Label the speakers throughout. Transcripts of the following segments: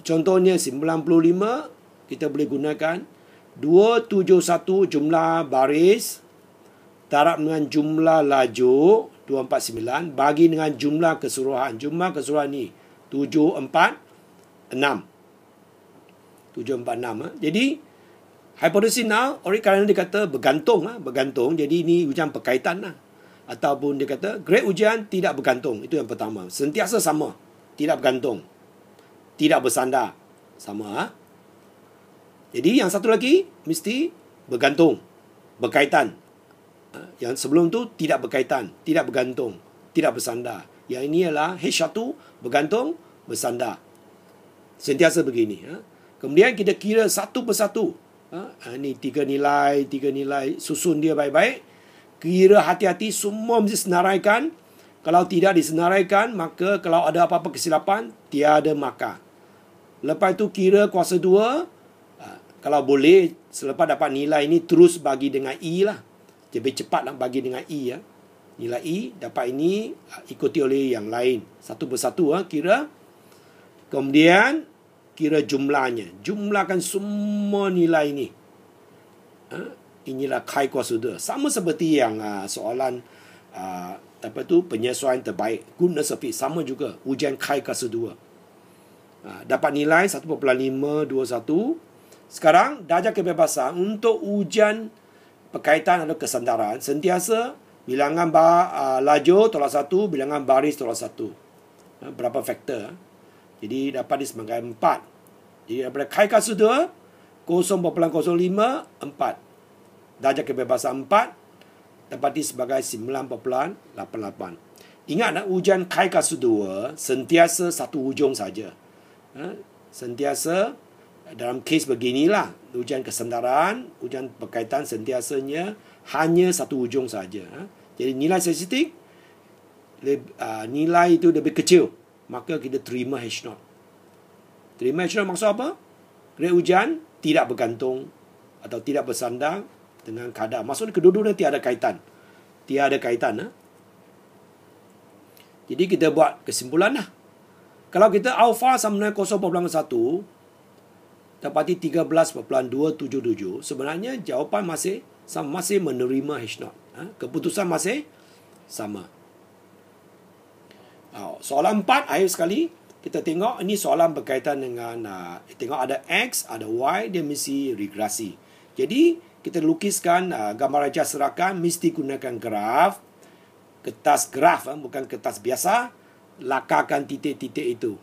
Speaker 1: Contohnya 95, kita boleh gunakan 271 jumlah baris darab dengan jumlah lajur 249 bagi dengan jumlah keseluruhan. Jumlah keseluruhan ni 746. Jadi hipotesis null, kerana dia kata bergantung. Jadi ini ujian berkaitan. Ataupun dia kata grade ujian tidak bergantung. Itu yang pertama. Sentiasa sama. Tidak bergantung. Tidak bersandar. Sama. Jadi yang satu lagi mesti bergantung. Berkaitan. Yang sebelum tu tidak berkaitan. Tidak bergantung. Tidak bersandar. Yang ini adalah H1 bergantung, bersandar. Sentiasa begini. Kemudian kita kira satu persatu. Ini tiga nilai. Susun dia baik-baik. Kira hati-hati, semua mesti senaraikan. Kalau tidak disenaraikan, maka kalau ada apa-apa kesilapan, tiada markah. Lepas itu kira kuasa 2. Kalau boleh, selepas dapat nilai ini, terus bagi dengan E lah. Lebih cepatlah bagi dengan E. Nilai E, dapat ini, ikuti oleh yang lain. Satu persatu kira. Kemudian, kira jumlahnya. Jumlahkan semua nilai ini. Inilah kai kuasa 2. Sama seperti yang soalan penyesuaian terbaik. Goodness of fit. Sama juga. Ujian kai kuasa 2. Dapat nilai 1.521. Sekarang, darjah kebebasan untuk ujian berkaitan atau kesandaran. Sentiasa bilangan lajur tolak 1, bilangan baris tolak 1. Berapa faktor. Jadi, dapat di sebagai 4. Jadi, daripada kai kuasa 2, 0.05, 4. Darjah kebebasan 4 dapati sebagai 9.88. Ingat ujian kai kuasa 2 sentiasa satu ujung saja. Sentiasa dalam kes beginilah, ujian kesedaran, ujian berkaitan sentiasanya hanya satu ujung saja. Jadi nilai statistik nilai itu lebih kecil, maka kita terima H0. Terima H0 maksud apa? Grade ujian tidak bergantung atau tidak bersandar dengan kadar. Maksudnya kedua-duanya tiada kaitan. Tiada kaitan. Jadi kita buat kesimpulan lah. Kalau kita alpha sama dengan 0.1 dapati 13.277, sebenarnya jawapan masih menerima H0. Keputusan masih sama. Soalan 4 akhir sekali. Kita tengok ini soalan berkaitan dengan tengok ada X, ada Y, dia mesti regresi. Jadi kita lukiskan gambar raja serakan, mesti gunakan graf. Kertas graf, bukan kertas biasa. Lakarkan titik-titik itu.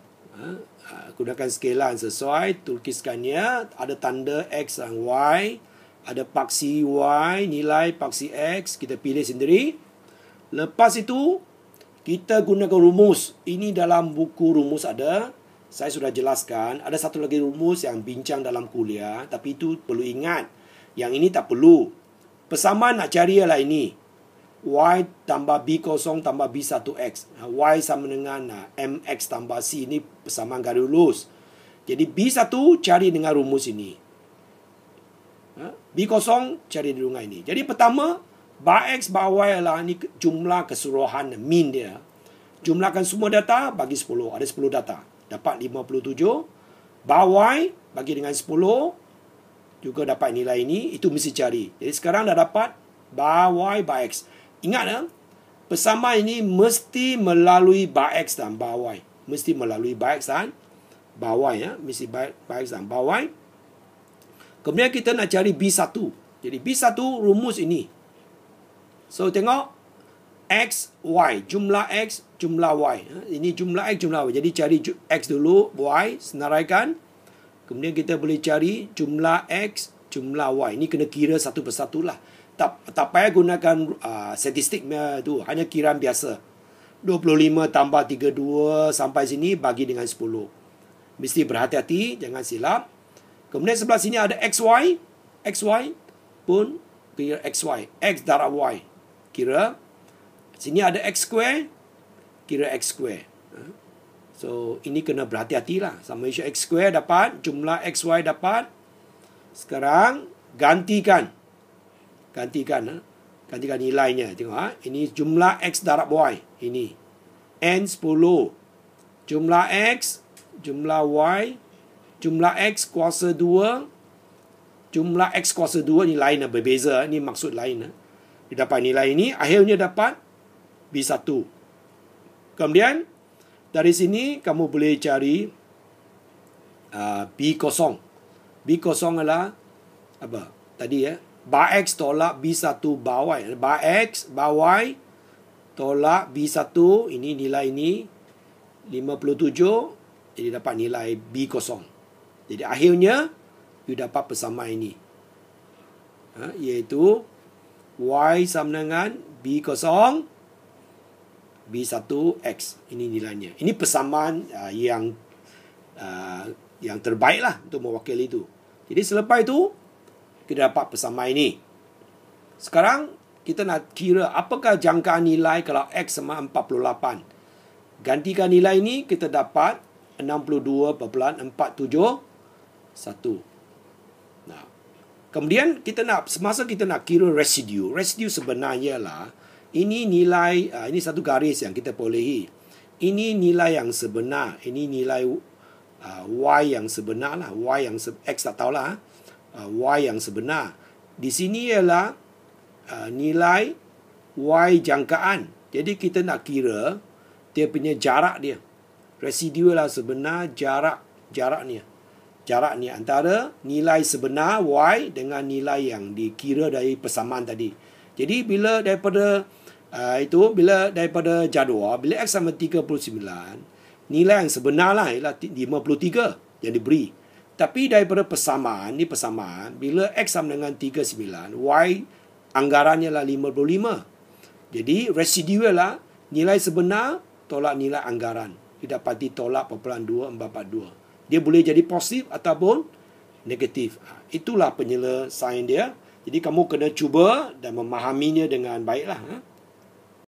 Speaker 1: Gunakan skala yang sesuai, lukiskannya, ada tanda X dan Y, ada paksi Y, nilai paksi X, kita pilih sendiri. Lepas itu, kita gunakan rumus. Ini dalam buku rumus ada, saya sudah jelaskan. Ada satu lagi rumus yang bincang dalam kuliah, tapi itu perlu ingat. Yang ini tak perlu. Persamaan nak cari ialah ini. Y tambah B0 tambah B1X. Y sama dengan MX tambah C. Ini persamaan garis lurus. Jadi B1 cari dengan rumus ini. B0 cari dengan ini. Jadi pertama, bar X bar Y adalah ini jumlah keseluruhan mean dia. Jumlahkan semua data bagi 10. Ada 10 data. Dapat 57. Bar Y bagi dengan 10. Juga dapat nilai ini. Itu mesti cari. Jadi sekarang dah dapat bar Y bar X. Ingat persamaan ini mesti melalui bar X dan bar Y. Mesti melalui bar X dan bar Y. Mesti bar X dan bar Y. Kemudian kita nak cari B1. Jadi B1 rumus ini. So tengok X, Y. Jumlah X, jumlah Y. Ini jumlah X, jumlah Y. Jadi cari X dulu, Y. Senaraikan. Kemudian kita boleh cari jumlah X, jumlah Y. Ini kena kira satu persatu lah. Tak payah gunakan statistik tu. Hanya kiraan biasa. 25 tambah 32 sampai sini bagi dengan 10. Mesti berhati-hati. Jangan silap. Kemudian sebelah sini ada XY. XY pun kira XY. X darab Y. Kira. Sini ada X square. Kira X square. So ini kena berhati-hati lah. Sama isu X square dapat. Jumlah XY dapat. Sekarang gantikan. Gantikan nilainya. Tengok ini jumlah X darab Y. Ini N10. Jumlah X, jumlah Y jumlah X kuasa 2, jumlah X kuasa 2 ni lain, berbeza, ni maksud lain. Dia dapat nilai ini, akhirnya dapat B1. Kemudian dari sini kamu boleh cari B0. B0 adalah apa? Tadi bar X tolak B1 bar Y. Bar X bar Y tolak B1, ini nilai ini 57, jadi dapat nilai B0. Jadi akhirnya you dapat persamaan ini, iaitu Y sama dengan B0 B1X. Ini nilainya. Ini persamaan yang terbaik lah untuk mewakili itu. Jadi selepas itu kita dapat persamaan ini. Sekarang kita nak kira apakah jangkaan nilai kalau X sama 48. Gantikan nilai ini, kita dapat 62.471. Nah, kemudian semasa kita nak kira residu sebenarnya lah, ini nilai, ini satu garis yang kita perolehi. Ini nilai yang sebenar, ini nilai Y yang sebenar lah. X tak tahulah. Y yang sebenar. Di sini ialah nilai Y jangkaan. Jadi kita nak kira dia punya jarak dia. Residu lah sebenar, jarak ni antara nilai sebenar Y dengan nilai yang dikira dari persamaan tadi. Jadi bila daripada daripada jadual, bila X sama 39, nilai yang sebenar lah ialah 53 yang diberi. Tapi daripada persamaan, bila X sama dengan 39, Y anggarannya lah 55. Jadi residu lah nilai sebenar tolak nilai anggaran. Didapati tolak 0.2442. Dia boleh jadi positif ataupun negatif. Itulah penyelesaian dia. Jadi kamu kena cuba dan memahaminya dengan baiklah.